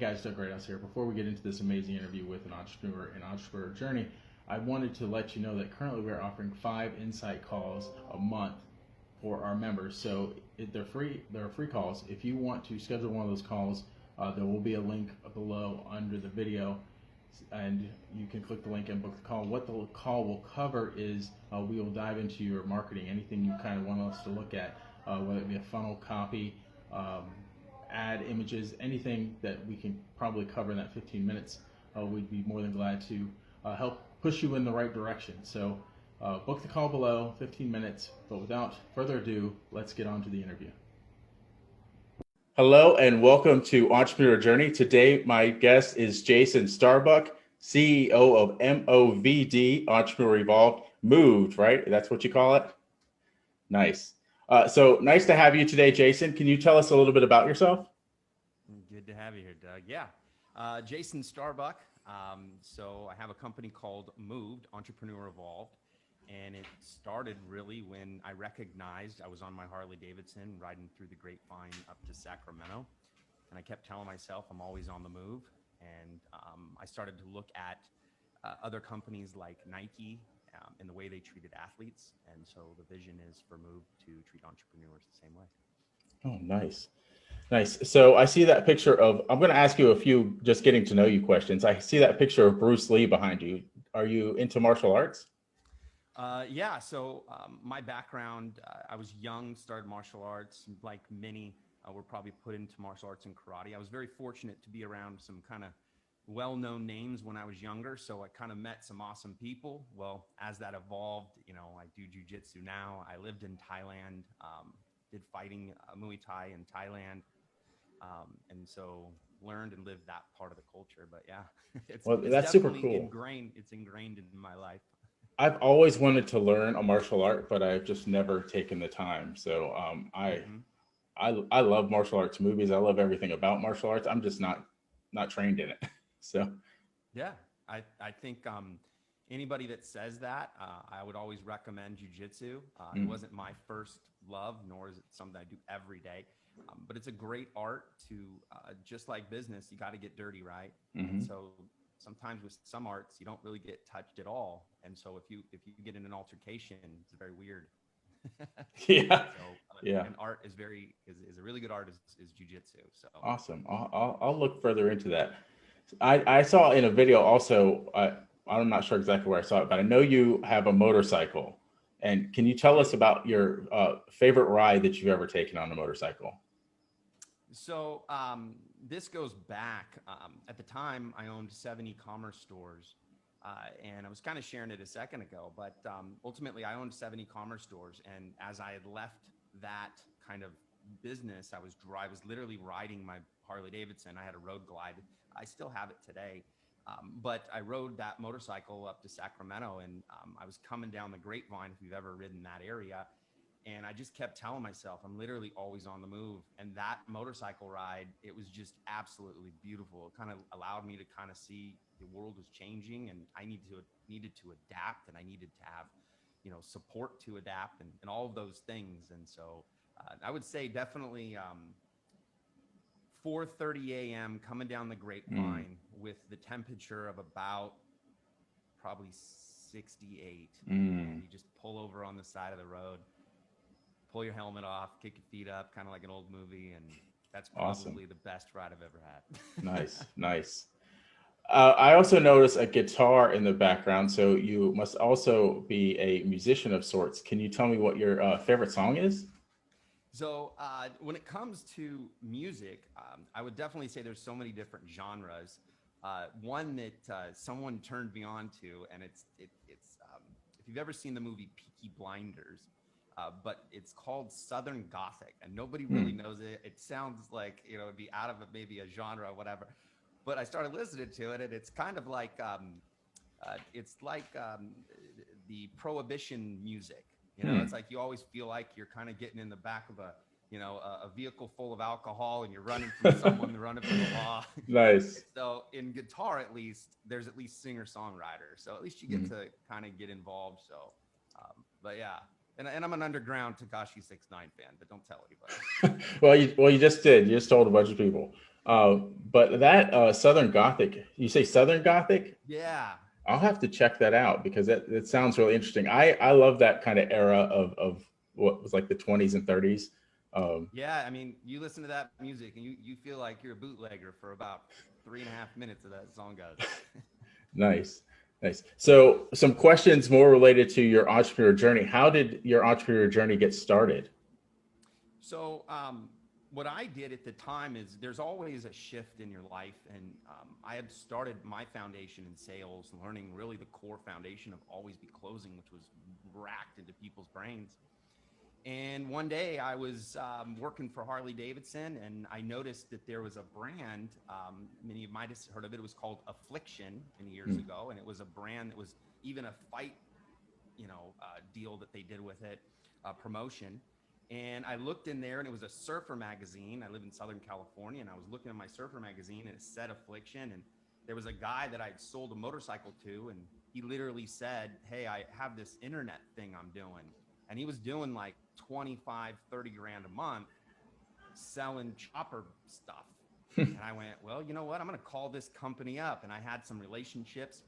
guys, Doug Greathouse here. Before we get into this amazing interview with an entrepreneur and entrepreneur journey, I wanted to let you know that currently we're offering 5 insight calls a month for our members. So they're free. They're free calls. If you want to schedule one of those calls, there will be a link below under the video, and you can click the link and book the call. What the call will cover is we will dive into your marketing, anything you kind of want us to look at, whether it be a funnel, copy, ad images, anything that we can probably cover in that 15 minutes. We'd be more than glad to help push you in the right direction. So book the call below, 15 minutes. But without further ado, let's get on to the interview. Hello and welcome to Entrepreneur Journey. Today, my guest is Jason Starbuck, CEO of MOVD, Entrepreneur Evolved, Moved, right? That's what you call it? Nice. So nice to have you today, Jason. Can you tell us a little bit about yourself? Good to have you here, Doug. Yeah. Jason Starbuck. So I have a company called Moved, Entrepreneur Evolved. And it started really when I recognized I was on my Harley Davidson riding through the grapevine up to Sacramento. And I kept telling myself I'm always on the move. And I started to look at other companies like Nike and the way they treated athletes. And so the vision is for Move to treat entrepreneurs the same way. Oh, nice. Nice. So I see that picture of, I'm going to ask you a few just getting to know you questions. I see that picture of Bruce Lee behind you. Are you into martial arts? Yeah. So my background, I was young, started martial arts, like many were probably put into martial arts and karate. I was very fortunate to be around some kind of well-known names when I was younger. So I kind of met some awesome people. Well, as that evolved, I do Jiu Jitsu now. I lived in Thailand, did fighting Muay Thai in Thailand. And so learned and lived that part of the culture. But yeah, it's that's super cool. It's ingrained in my life. I've always wanted to learn a martial art, but I've just never taken the time. So I love martial arts movies. I love everything about martial arts. I'm just not trained in it. So yeah, I think anybody that says that, I would always recommend Jiu Jitsu. It wasn't my first love, nor is it something I do every day. But it's a great art to, just like business, you got to get dirty, right? And so sometimes with some arts, you don't really get touched at all. And so if you get in an altercation, it's very weird. Yeah. So, yeah. And art is a really good art is Jiu Jitsu. So awesome. I'll look further into that. I saw in a video also, I'm not sure exactly where I saw it, but I know you have a motorcycle. And can you tell us about your favorite ride that you've ever taken on a motorcycle? So this goes back. At the time, I owned 7 e-commerce stores. And I was kind of sharing it a second ago, but ultimately I owned 7 e-commerce stores. And as I had left that kind of business, I was literally riding my Harley Davidson. I had a road glide. I still have it today. But I rode that motorcycle up to Sacramento, and I was coming down the grapevine, if you've ever ridden that area. And I just kept telling myself, I'm literally always on the move. And that motorcycle ride, it was just absolutely beautiful. It kind of allowed me to kind of see the world was changing, and I needed to adapt, and I needed to have, support to adapt and all of those things. And so I would say definitely 4:30 a.m. coming down the grapevine with the temperature of about probably 68. And you just pull over on the side of the road, pull your helmet off, kick your feet up, kind of like an old movie. And that's probably awesome. The best ride I've ever had. Nice. I also noticed a guitar in the background. So you must also be a musician of sorts. Can you tell me what your favorite song is? So when it comes to music, I would definitely say there's so many different genres. One that someone turned me on to, and it's if you've ever seen the movie Peaky Blinders, but it's called Southern Gothic, and nobody really knows it. It sounds like it'd be out of maybe a genre or whatever. But I started listening to it, and it's kind of like the Prohibition music. It's like you always feel like you're kind of getting in the back of a vehicle full of alcohol, and you're running from someone, running from the law. Nice. So in guitar, at least, there's at least singer-songwriter. So at least you get to kind of get involved. So, but yeah. And I'm an underground Tekashi 6ix9ine fan, but don't tell anybody. Well, you just did. You just told a bunch of people. But that Southern Gothic, you say Southern Gothic? Yeah. I'll have to check that out because that sounds really interesting. I love that kind of era of what was like the 20s and 30s. Yeah. I mean, you listen to that music and you feel like you're a bootlegger for about 3.5 minutes of that song goes. Nice, nice. So some questions more related to your entrepreneur journey. How did your entrepreneur journey get started? So, what I did at the time is there's always a shift in your life. And I had started my foundation in sales, learning really the core foundation of always be closing, which was racked into people's brains. And one day I was working for Harley Davidson, and I noticed that there was a brand. Many of you might have heard of it. It was called Affliction many years Hmm. ago, and it was a brand that was even a fight, deal that they did with it, promotion. And I looked in there, and it was a surfer magazine. I live in Southern California, and I was looking at my surfer magazine, and it said Affliction. And there was a guy that I'd sold a motorcycle to, and he literally said, "Hey, I have this internet thing I'm doing." And he was doing like 25, 30 grand a month selling chopper stuff. And I went, well, you know what? I'm going to call this company up. And I had some relationships.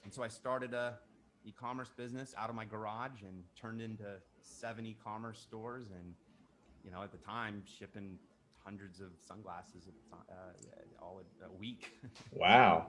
And so I started a e-commerce business out of my garage and turned into 7 e-commerce stores. And, at the time, shipping hundreds of sunglasses all a week. Wow,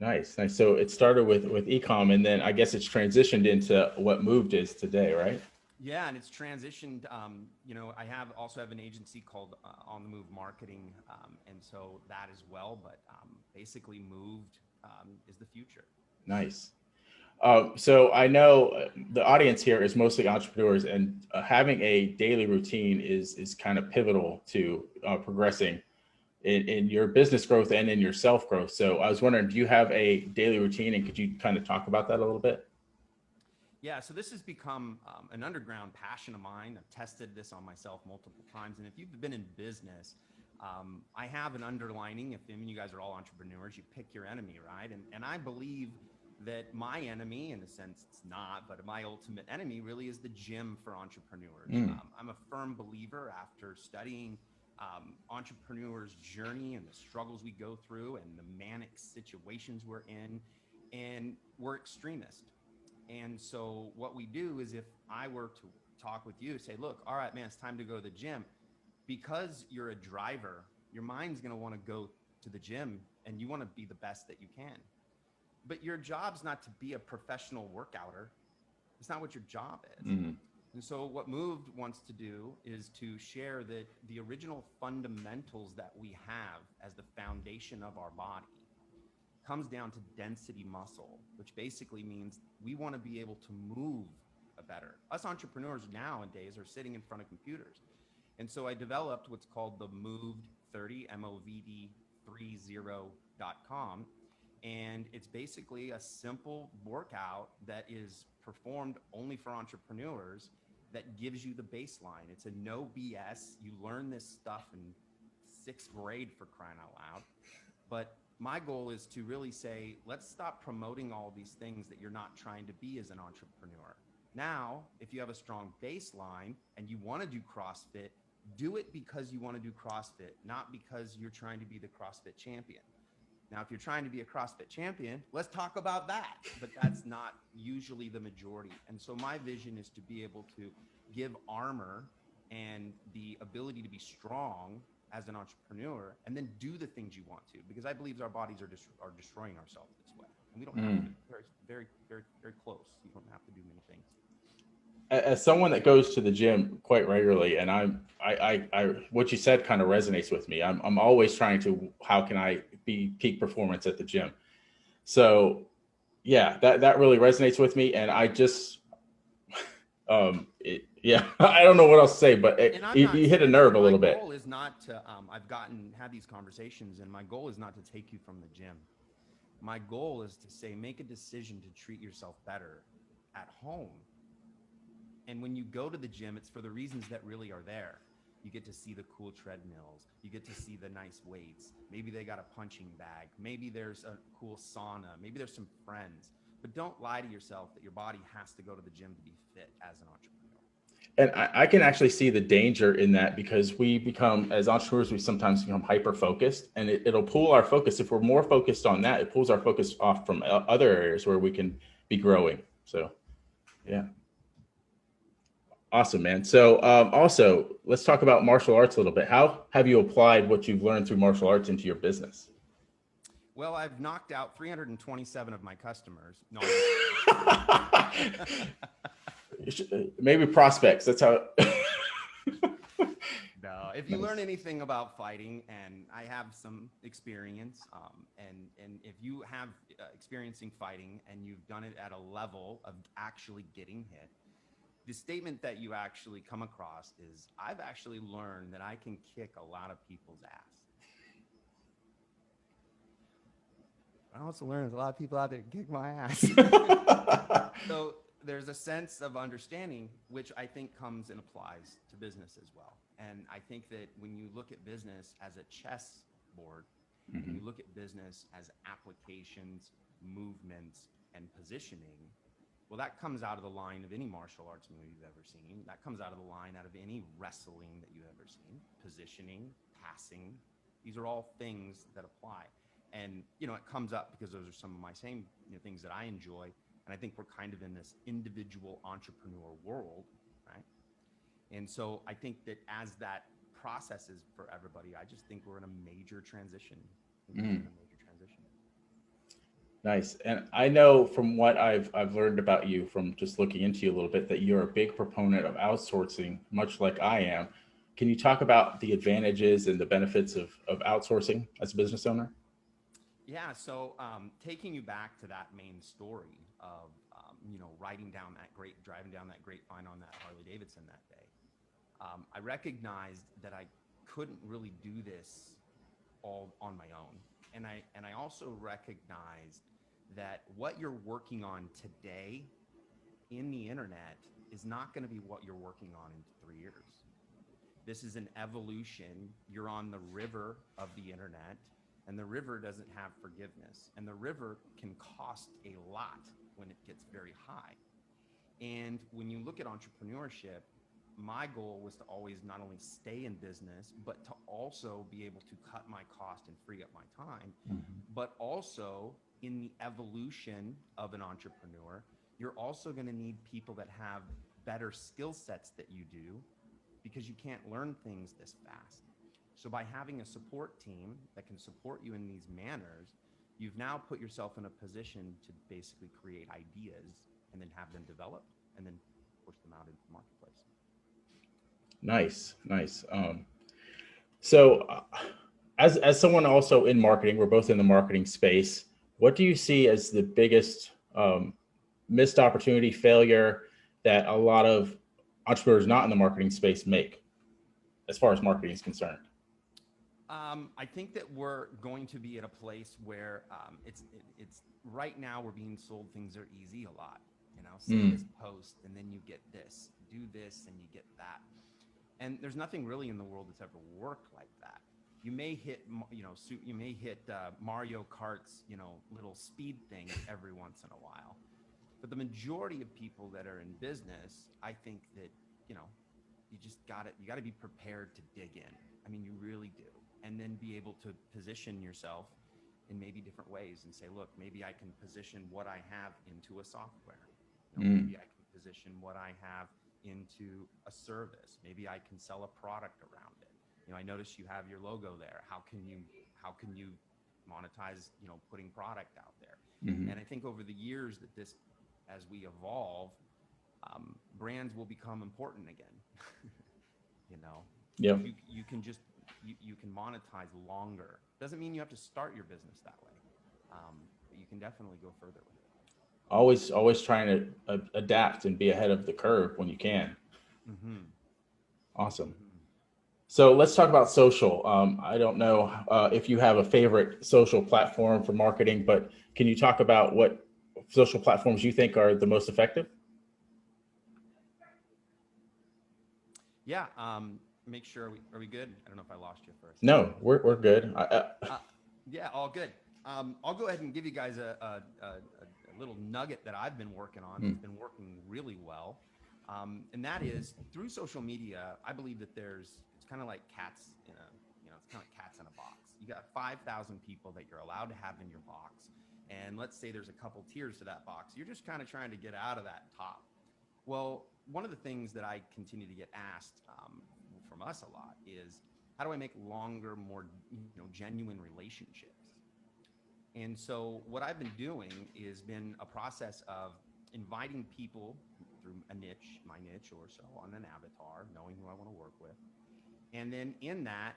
nice, nice. So it started with ecom, and then I guess it's transitioned into what Moved is today, right? Yeah, and it's transitioned. I also have an agency called On the Move Marketing, and so that as well. But basically, Moved is the future. Nice. So I know the audience here is mostly entrepreneurs, and having a daily routine is kind of pivotal to progressing in your business growth and in your self growth. So I was wondering, do you have a daily routine, and could you kind of talk about that a little bit? Yeah, so this has become an underground passion of mine. I've tested this on myself multiple times, and if you've been in business, I have an underlining. You guys are all entrepreneurs, you pick your enemy, right? And I believe that my enemy, in a sense, it's not, but my ultimate enemy really is the gym for entrepreneurs. Mm. I'm a firm believer after studying entrepreneurs' journey and the struggles we go through and the manic situations we're in, and we're extremists. And so what we do is if I were to talk with you, say, look, all right, man, it's time to go to the gym. Because you're a driver, your mind's going to want to go to the gym and you want to be the best that you can. But your job's not to be a professional workouter. It's not what your job is. Mm. And so what Moved wants to do is to share that the original fundamentals that we have as the foundation of our body comes down to density muscle, which basically means we want to be able to move better. Us entrepreneurs nowadays are sitting in front of computers. And so I developed what's called the Moved 30, MOVD 30.com. And it's basically a simple workout that is performed only for entrepreneurs that gives you the baseline. It's a no BS. You learn this stuff in 6th grade, for crying out loud. But my goal is to really say, let's stop promoting all these things that you're not trying to be as an entrepreneur. Now, if you have a strong baseline and you want to do CrossFit, do it because you want to do CrossFit, not because you're trying to be the CrossFit champion. Now, if you're trying to be a CrossFit champion, let's talk about that. But that's not usually the majority. And so my vision is to be able to give armor and the ability to be strong as an entrepreneur, and then do the things you want to, because I believe our bodies are destroying ourselves this way, and we don't have to. Mm. Very, very, very, very close. You don't have to do many things. As someone that goes to the gym quite regularly, and what you said kind of resonates with me. I'm always trying to, how can I be peak performance at the gym? So yeah, that really resonates with me. And I just, yeah, I don't know what else to say, but And I'm not you hit a saying nerve a my little bit. goal is not to. Had these conversations, and my goal is not to take you from the gym. My goal is to say, make a decision to treat yourself better at home. And when you go to the gym, it's for the reasons that really are there. You get to see the cool treadmills. You get to see the nice weights. Maybe they got a punching bag. Maybe there's a cool sauna. Maybe there's some friends. But don't lie to yourself that your body has to go to the gym to be fit as an entrepreneur. And I can actually see the danger in that because we become, as entrepreneurs, we sometimes become hyper focused, and it'll pull our focus. If we're more focused on that, it pulls our focus off from other areas where we can be growing. So, yeah. Awesome, man. So, also, let's talk about martial arts a little bit. How have you applied what you've learned through martial arts into your business? Well, I've knocked out 327 of my customers. No, Maybe prospects. That's how. no. If you learn anything about fighting, and I have some experience, and if you have experiencing fighting and you've done it at a level of actually getting hit, the statement that you actually come across is, I've actually learned that I can kick a lot of people's ass. I also learned there's a lot of people out there that kick my ass. So there's a sense of understanding, which I think comes and applies to business as well. And I think that when you look at business as a chess board, and you look at business as applications, movements, and positioning, well, that comes out of the line of any martial arts movie you've ever seen. That comes out of the line out of any wrestling that you've ever seen. Positioning, passing, these are all things that apply. And, you know, it comes up because those are some of my same things that I enjoy. And I think we're kind of in this individual entrepreneur world, right? And so I think that as that processes for everybody, I just think we're in a major transition. Nice. And I know from what I've learned about you from just looking into you a little bit that you're a big proponent of outsourcing, much like I am. Can you talk about the advantages and the benefits of outsourcing as a business owner? Yeah. So taking you back to that main story of, driving down that grapevine on that Harley Davidson that day, I recognized that I couldn't really do this all on my own. And I also recognized that what you're working on today in the internet is not going to be what you're working on in 3 years. This is an evolution. You're on the river of the internet, and the river doesn't have forgiveness. And the river can cost a lot when it gets very high. And when you look at entrepreneurship, my goal was to always not only stay in business, but to also be able to cut my cost and free up my time. But also in the evolution of an entrepreneur, you're also going to need people that have better skill sets that you do, because you can't learn things this fast. So by having a support team that can support you in these manners, you've now put yourself in a position to basically create ideas and then have them develop and then push them out into the marketplace. Nice. So, as someone also in marketing, we're both in the marketing space. What do you see as the biggest missed opportunity, failure that a lot of entrepreneurs not in the marketing space make, as far as marketing is concerned? I think that we're going to be at a place where it's right now we're being sold things are easy a lot. Say this post and then you get this, do this and you get that. And there's nothing really in the world that's ever worked like that. You may hit, Mario Kart's, little speed thing every once in a while. But the majority of people that are in business, I think that, you got to be prepared to dig in. I mean, you really do. And then be able to position yourself in maybe different ways and say, look, maybe I can position what I have into a software. Maybe I can position what I have into a service. Maybe I can sell a product around it. I notice you have your logo there. How can you monetize, putting product out there? And I think over the years that this, as we evolve, brands will become important again. Yeah. You can just, you can monetize longer. Doesn't mean you have to start your business that way. But you can definitely go further with it. Always trying to adapt and be ahead of the curve when you can. Awesome. So let's talk about social. I don't know if you have a favorite social platform for marketing, but can you talk about what social platforms you think are the most effective? Yeah. Make sure, are we good? I don't know if I lost you first. No, we're good. Yeah, all good. I'll go ahead and give you guys a little nugget that I've been working on. It's been working really well. And that is through social media. I believe that it's kind of like cats in a, it's kind of like cats in a box. You got 5,000 people that you're allowed to have in your box. And let's say there's a couple tiers to that box. You're just kind of trying to get out of that top. Well, one of the things that I continue to get asked from us a lot is, how do I make longer, more genuine relationships? And so what I've been doing is been a process of inviting people through my niche or so, on an avatar, knowing who I want to work with. And then in that,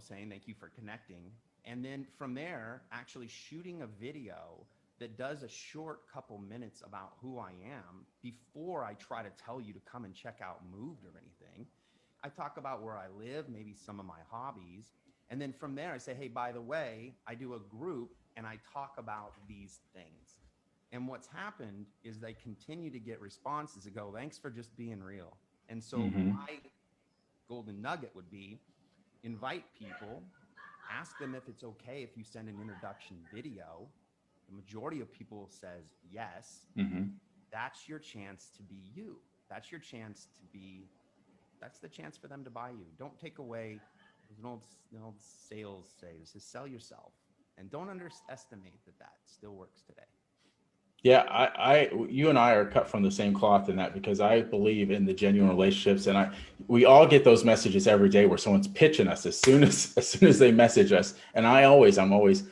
saying thank you for connecting. And then from there, actually shooting a video that does a short couple minutes about who I am before I try to tell you to come and check out Moved or anything. I talk about where I live, maybe some of my hobbies. And then from there, I say, hey, by the way, I do a group and I talk about these things. And what's happened is they continue to get responses that go, thanks for just being real. And so my golden nugget would be invite people, ask them if it's okay if you send an introduction video. The majority of people says yes. That's your chance to be you. That's your chance to be, that's the chance for them to buy you. Don't take away, there's an old sales say, is sell yourself. And don't underestimate that still works today. Yeah, you and I are cut from the same cloth in that, because I believe in the genuine relationships, and we all get those messages every day where someone's pitching us as soon as they message us, and I'm always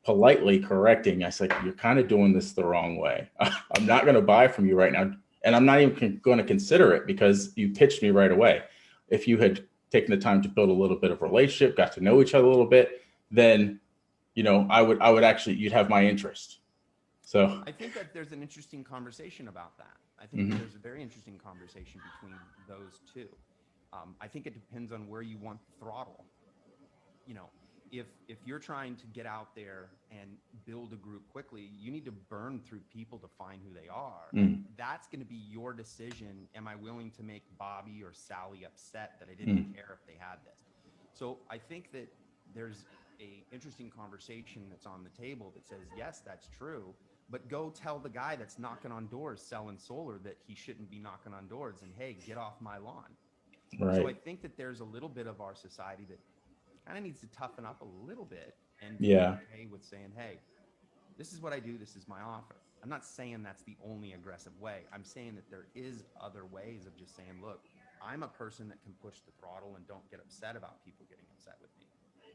politely correcting. I say, you're kind of doing this the wrong way. I'm not going to buy from you right now, and I'm not even going to consider it because you pitched me right away. If you had taken the time to build a little bit of relationship, got to know each other a little bit, then I would actually, you'd have my interest. So I think that there's an interesting conversation about that. I think there's a very interesting conversation between those two. I think it depends on where you want the throttle. If you're trying to get out there and build a group quickly, you need to burn through people to find who they are. That's going to be your decision. Am I willing to make Bobby or Sally upset that I didn't care if they had this? So I think that there's a interesting conversation that's on the table that says, yes, that's true. But go tell the guy that's knocking on doors selling solar that he shouldn't be knocking on doors and, hey, get off my lawn. Right. So I think that there's a little bit of our society that kind of needs to toughen up a little bit and be okay with saying, hey, this is what I do. This is my offer. I'm not saying that's the only aggressive way. I'm saying that there is other ways of just saying, look, I'm a person that can push the throttle and don't get upset about people getting upset with me.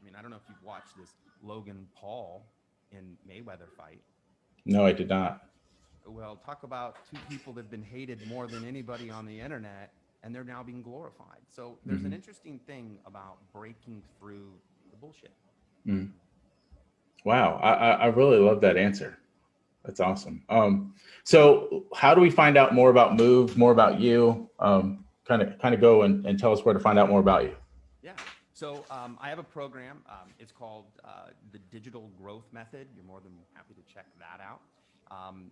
I mean, I don't know if you've watched this Logan Paul in Mayweather fight. No, I did not. Well, talk about two people that have been hated more than anybody on the internet, and they're now being glorified. So there's an interesting thing about breaking through the bullshit. Wow, I really love that answer. That's awesome. So how do we find out more about Move, more about you? Kind of go and tell us where to find out more about you. Yeah. So I have a program. It's called the Digital Growth Method. You're more than happy to check that out.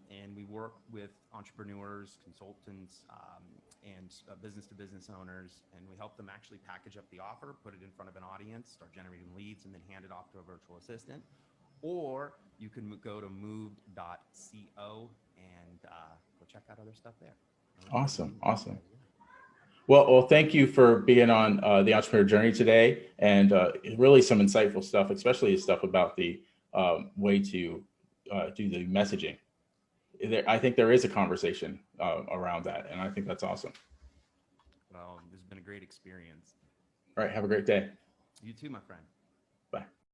And we work with entrepreneurs, consultants, and business-to-business owners, and we help them actually package up the offer, put it in front of an audience, start generating leads, and then hand it off to a virtual assistant. Or you can go to moved.co and go check out other stuff there. Awesome. Well, thank you for being on the Entrepreneur Journey today, and really some insightful stuff, especially stuff about the way to do the messaging. I think there is a conversation around that, and I think that's awesome. Well, this has been a great experience. All right, have a great day. You too, my friend. Bye.